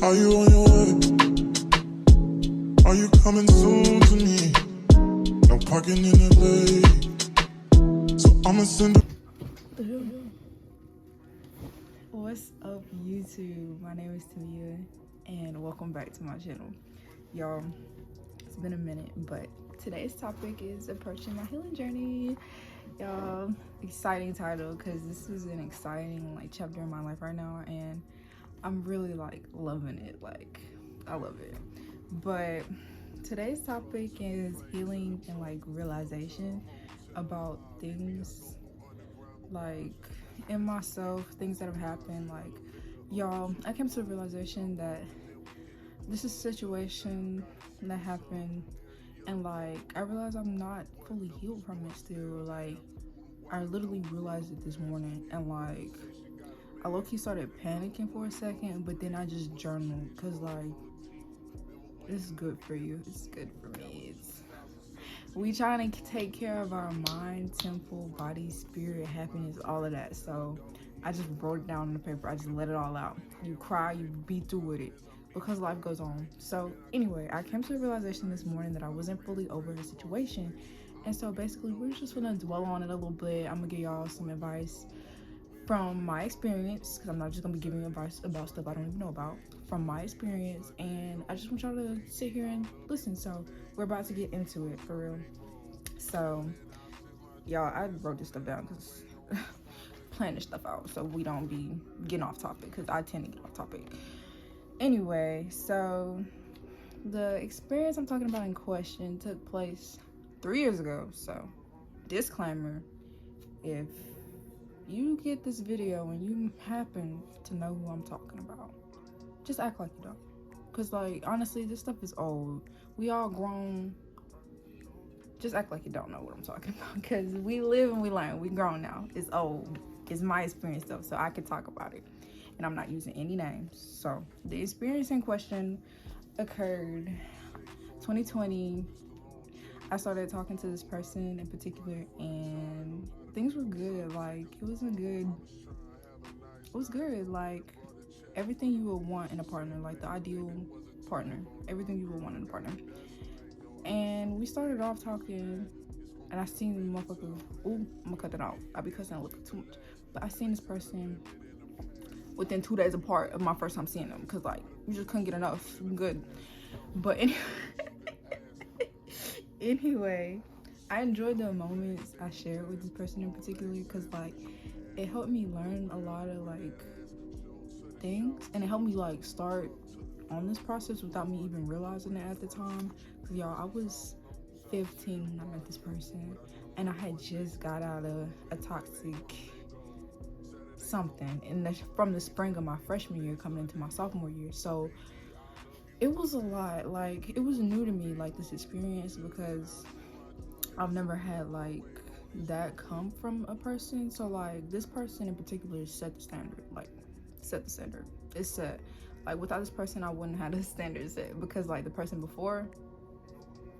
Are you on your way? Are you coming soon to me? No parking in LA, so I'ma send a... What's up, YouTube? My name is Tamia, and welcome back to my channel. Y'all, it's been a minute, but today's topic is approaching my healing journey. Y'all, exciting title, because this is an exciting chapter in my life right now, and I'm really loving it. I love it. But today's topic is healing and realization about things in myself, things that have happened. Y'all, I came to the realization that this is a situation that happened, and I realized I'm not fully healed from it still. I literally realized it this morning, and I low-key started panicking for a second, but then I just journaled, because it's good for you, it's good for me. We trying to take care of our mind, temple, body, spirit, happiness, all of that. So I just wrote it down on the paper. I just let it all out. You cry, you be through with it, because life goes on. So anyway, I came to a realization this morning that I wasn't fully over the situation. And so basically we're just gonna dwell on it a little bit. I'm gonna give y'all some advice from my experience, because I'm not just gonna be giving advice about stuff I don't even know about, from my experience, and I just want y'all to sit here and listen. So we're about to get into it for real. So y'all, I wrote this stuff down because plan this stuff out so we don't be getting off topic, because I tend to get off topic. Anyway, so the experience I'm talking about in question took place 3 years ago. So disclaimer, if you get this video and you happen to know who I'm talking about, just act like you don't, because honestly, this stuff is old. We all grown. Just act like you don't know what I'm talking about, because we live and we learn. We grown now. It's old. It's my experience though, so I can talk about it, and I'm not using any names. So the experience in question occurred 2020. I started talking to this person in particular, and things were good. It was good. Everything you would want in a partner, the ideal partner, everything you would want in a partner. And we started off talking, and I seen the motherfucker. Ooh, I'm gonna cut that out. I be cussing a little too much. But I seen this person within 2 days apart of my first time seeing them, because we just couldn't get enough. Good. But anyway, I enjoyed the moments I shared with this person in particular, because it helped me learn a lot of things, and it helped me start on this process without me even realizing it at the time. Because y'all, I was 15 when I met this person, and I had just got out of a toxic something from the spring of my freshman year coming into my sophomore year. So it was a lot. It was new to me, this experience, because I've never had that come from a person. So this person in particular set the standard. It's set. Without this person, I wouldn't have the standard set, because the person before,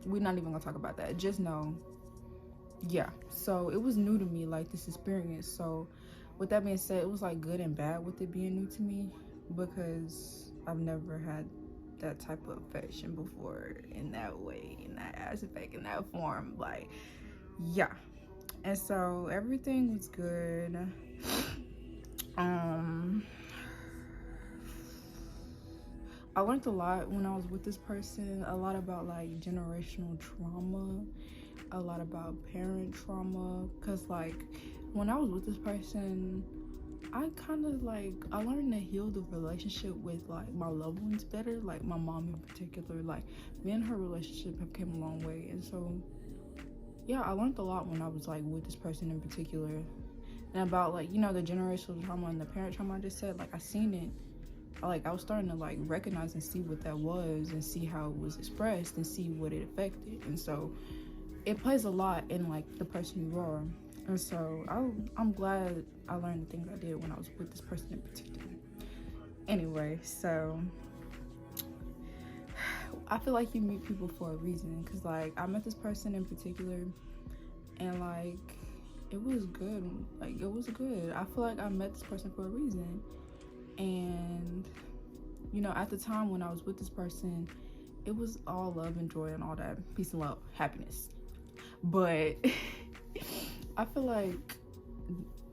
we're not even gonna talk about that. Just know, yeah. So it was new to me, this experience. So with that being said, it was good and bad with it being new to me, because I've never had that type of affection before in that way, in that aspect, in that form. Yeah. And so everything was good. I learned a lot when I was with this person, a lot about generational trauma, a lot about parent trauma, because when I was with this person, I kind of I learned to heal the relationship with my loved ones better, my mom in particular. Me and her relationship have came a long way, and so yeah, I learned a lot when I was with this person in particular, and about the generational trauma and the parent trauma I just said. I seen it. I was starting to recognize and see what that was, and see how it was expressed, and see what it affected. And so it plays a lot in the person you are. And so I'm glad I learned the things I did when I was with this person in particular. Anyway, so I feel you meet people for a reason, because I met this person in particular, and it was good. It was good. I feel I met this person for a reason, and you know, at the time when I was with this person, it was all love and joy and all that, peace and love, happiness. But I feel like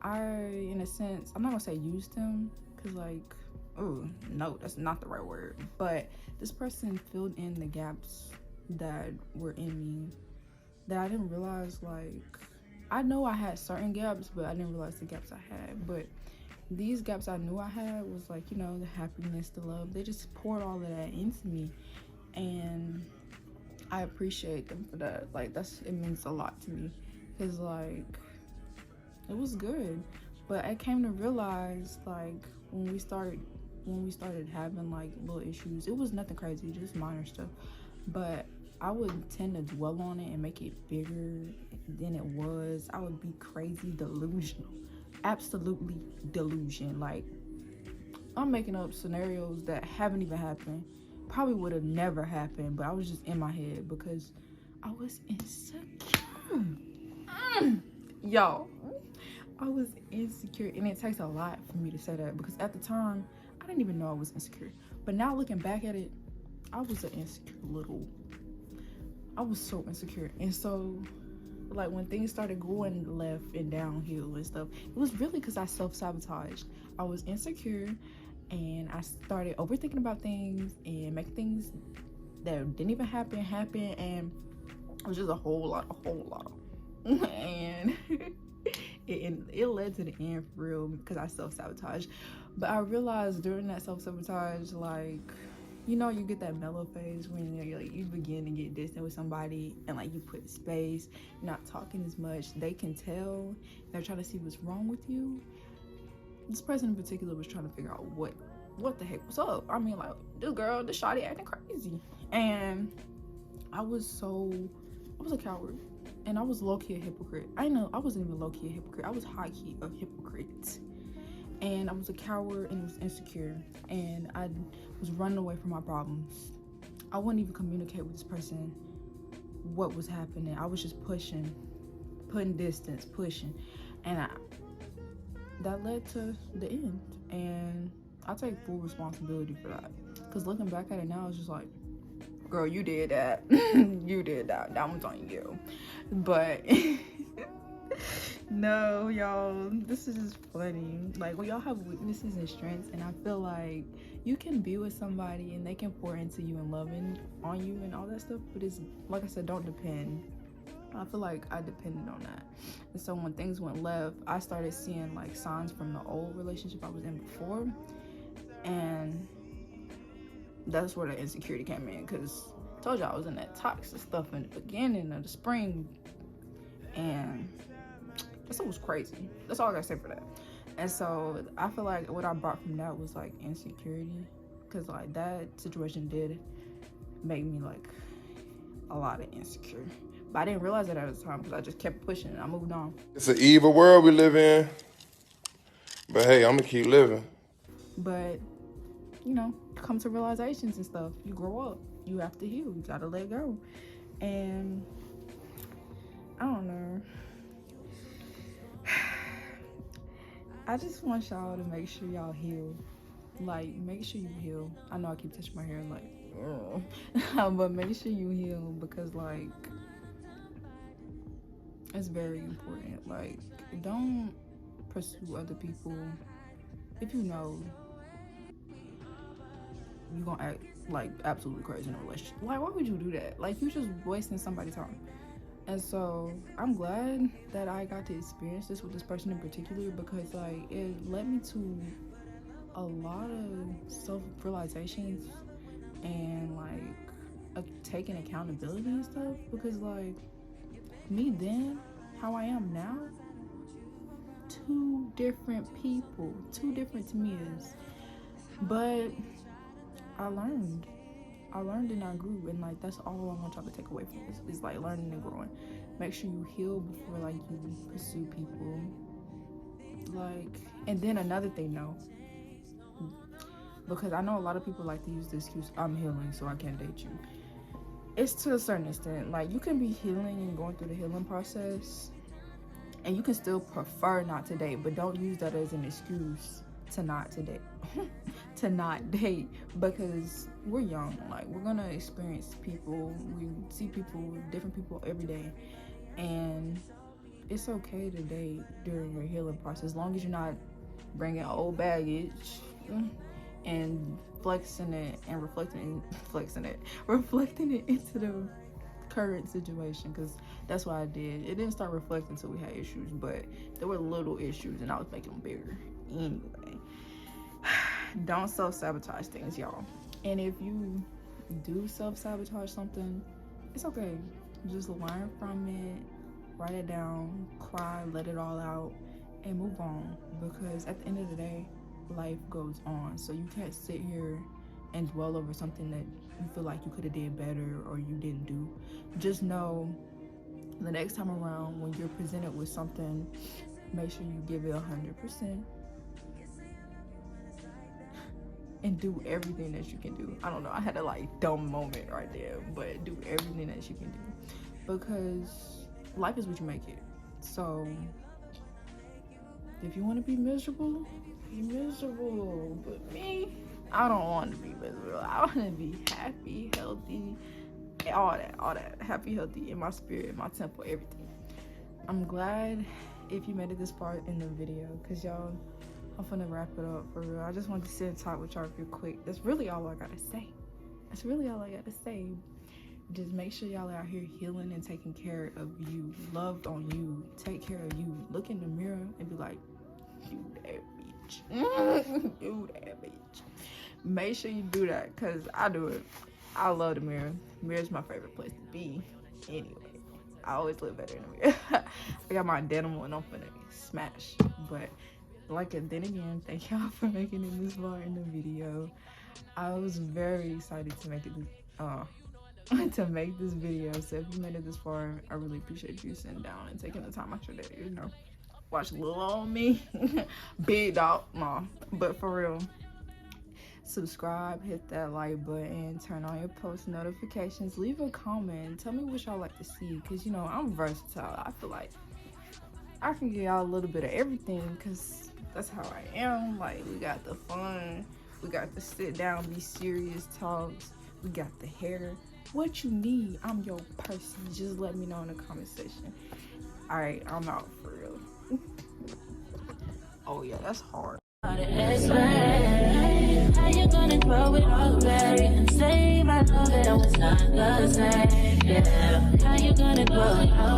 in a sense, I'm not gonna say used him, because like, oh no, that's not the right word, but this person filled in the gaps that were in me that I didn't realize. Like, I know I had certain gaps, but I didn't realize the gaps I had. But these gaps I knew I had was like, you know, the happiness, the love. They just poured all of that into me, and I appreciate them for that. Like, it means a lot to me, because like, it was good. But I came to realize, like, when we started having like little issues, it was nothing crazy, just minor stuff, but I would tend to dwell on it and make it bigger than it was. I would be crazy delusional, absolutely delusion. Like, I'm making up scenarios that haven't even happened, probably would have never happened, but I was just in my head because I was insecure. Y'all, I was insecure, and it takes a lot for me to say that, because at the time I didn't even know I was insecure. But now looking back at it, I was an insecure I was so insecure. And so, like, when things started going left and downhill and stuff, it was really because I self-sabotaged. I was insecure, and I started overthinking about things and making things that didn't even happen, and it was just a whole lot. And it led to the end for real, because I self-sabotaged. But I realized during that self-sabotage, like, you know, you get that mellow phase when you begin to get distant with somebody, and like, you put space, you're not talking as much, they can tell, they're trying to see what's wrong with you. This person in particular was trying to figure out what the heck was up. I mean, like, this shawty acting crazy. And I was a coward, and I was low-key a hypocrite. I wasn't even low-key a hypocrite, I was high-key a hypocrite. And I was a coward and was insecure, and I was running away from my problems. I wouldn't even communicate with this person what was happening. I was just putting distance, and that led to the end. And I take full responsibility for that, because looking back at it now, it's just like, girl, you did that. You did that. That one's on you. But no, y'all, this is just funny. Like, when y'all have weaknesses and strengths, and I feel like you can be with somebody and they can pour into you and loving on you and all that stuff, but it's like I said, don't depend. I feel like I depended on that. And so when things went left, I started seeing like signs from the old relationship I was in before, and that's where the insecurity came in, because I told you I was in that toxic stuff in the beginning of the spring, and that stuff was crazy. That's all I gotta say for that. And so I feel like what I brought from that was like insecurity, because like that situation did make me like a lot of insecure, but I didn't realize it at the time, because I just kept pushing and I moved on. It's an evil world we live in, but hey, I'm gonna keep living. But you know, come to realizations and stuff. You grow up, you have to heal, you gotta let go. And I don't know, I just want y'all to make sure y'all heal. Like, make sure you heal. I know I keep touching my hair, like, but make sure you heal, because like, it's very important. Like, don't pursue other people if you know you're gonna act like absolutely crazy in a relationship. Like, why would you do that? Like, you're just wasting somebody's time. And so I'm glad that I got to experience this with this person in particular, because like, it led me to a lot of self-realizations and like taking accountability and stuff, because like, me then, how I am now, two different people, two different to me is, but I learned and I grew, and like, that's all I want y'all to take away from this, is like learning and growing. Make sure you heal before like you pursue people. Like, and then another thing, though, because I know a lot of people like to use the excuse, I'm healing so I can't date you. It's to a certain extent. Like, you can be healing and going through the healing process, and you can still prefer not to date, but don't use that as an excuse to not today to not date, because we're young. Like, we're gonna experience people, we see people, different people every day, and it's okay to date during your healing process, as long as you're not bringing old baggage and flexing it and reflecting it into the current situation, because that's what I did. It didn't start reflecting until we had issues, but there were little issues and I was making them bigger. Anyway, don't self-sabotage things, y'all. And if you do self-sabotage something, it's okay. Just learn from it, write it down, cry, let it all out, and move on, because at the end of the day, life goes on. So you can't sit here and dwell over something that you feel like you could have did better or you didn't do. Just know the next time around when you're presented with something, make sure you give it 100% and do everything that you can do. I don't know, I had a like dumb moment right there, but do everything that you can do, because life is what you make it. So if you want to be miserable, be miserable. But me, I don't want to be miserable. I want to be happy, healthy, all that. Happy, healthy in my spirit, in my temple, everything. I'm glad if you made it this far in the video, because y'all, I'm finna wrap it up for real. I just wanted to sit and talk with y'all real quick. That's really all I gotta say. Just make sure y'all are out here healing and taking care of you. Loved on you. Take care of you. Look in the mirror and be like, you that bitch. You that bitch. Make sure you do that, because I do it. I love the mirror. Mirror's my favorite place to be. Anyway, I always look better in the mirror. I got my denim one, I'm finna smash. But then again, thank y'all for making it this far in the video. I was very excited to make it to make this video. So if you made it this far, I really appreciate you sitting down and taking the time out your day, watch little old me. Big dog, nah. But for real, subscribe, hit that like button, turn on your post notifications, leave a comment, tell me what y'all like to see, because I'm versatile. I feel like I can give y'all a little bit of everything, because that's how I am. Like, we got the fun, we got the sit down, be serious talks, we got the hair. What you need, I'm your person. Just let me know in the comment section. All right, I'm out for real. Oh yeah, that's hard. How you gonna grow it all back and say I know that I was not the same? Yeah, how you gonna grow it all